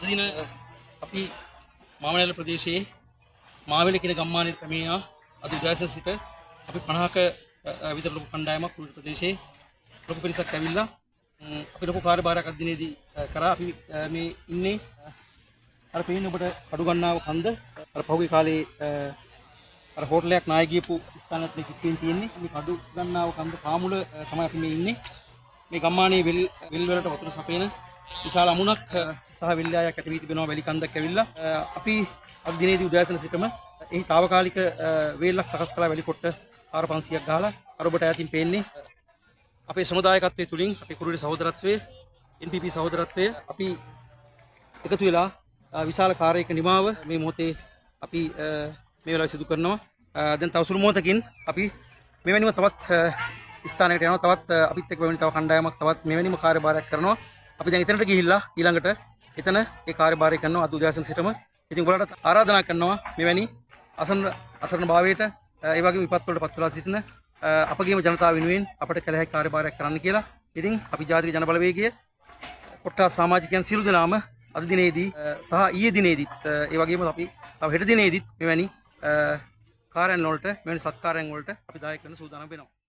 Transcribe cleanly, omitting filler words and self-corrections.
අද දින අපි මාවනැල්ල ප්‍රදේශයේ මාවෙල කියන ගම්මානයේ පැමිණියා. අද උදෑසන සිට අපි 50ක විතර ලොකු කණ්ඩායමක් කුරුටු ප්‍රදේශයේ ලොකු පිරිසක් ඇවිල්ලා අපි ලොකු කාර්යභාරයක් අද දිනේදී කරා. අපි මේ ඉන්නේ අර පේන්නේ ඔබට කඩු ගන්නාව කන්ද. අර පහුගිය කාලේ අර හෝටලයක් නාය ගියපු ස්ථානත් මේ කිප්පෙන් තියෙන්නේ. මේ කඩු ගන්නාව කන්ද පාමුල තමයි අපි මේ ඉන්නේ. මේ ගම්මානයේ වෙල් වලට වතුර සපයන විශාල අමුණක් සහ වෙල්යායක් ඇති වී තිබෙනවා. වැලි කන්දක් ඇවිල්ලා අපි අද දිනේදී උදෑසන සිටම එහි తాවකාලික වේලක් සකස් කළා. වැලි කොට්ට 4500ක් ගහලා අර ඔබට ඈතින් පේන්නේ අපේ සමුදායකත්වයේ තුලින් අපේ කුරුලේ සහෝදරත්වයේ NPP සහෝදරත්වයේ අපි එකතු වෙලා විශාල කාර්යයක නිමාව මේ මොහොතේ අපි මේ වෙලාවේ සිදු කරනවා. දැන් තව සුළු මොහොතකින් අපි මෙවැනිම තවත් ස්ථානයකට යනවා. තවත් අපිත් එක්ක වෙන තව කණ්ඩායමක් තවත් මෙවැනිම කාර්යභාරයක් කරනවා. අපි දැන් එතනට ගිහිල්ලා ඊළඟට එතන ඒ කාර්යභාරය කරනවා අද උදෑසන සිටම. ඉතින් ඔයාලට ආරාධනා කරනවා මෙවැනි අසරණ භාවයට ඒ වගේම විපත් වලට පත් වෙලා සිටින අපගේම ජනතාව වෙනුවෙන් අපට කළ හැකි කාර්යභාරයක් කරන්න කියලා. ඉතින් අපි ජාතික ජන බලවේගයේ කොට්ටාස් සමාජිකයන් සියලු දෙනාම අද දිනේදී සහ ඊයේ දිනේදීත් ඒ වගේම අපි තව හෙට දිනේදීත් මෙවැනි කාර්යයන් වලට මෙවැනි සත්කාරයන් වලට අපි දායක වෙන සූදානම් වෙනවා.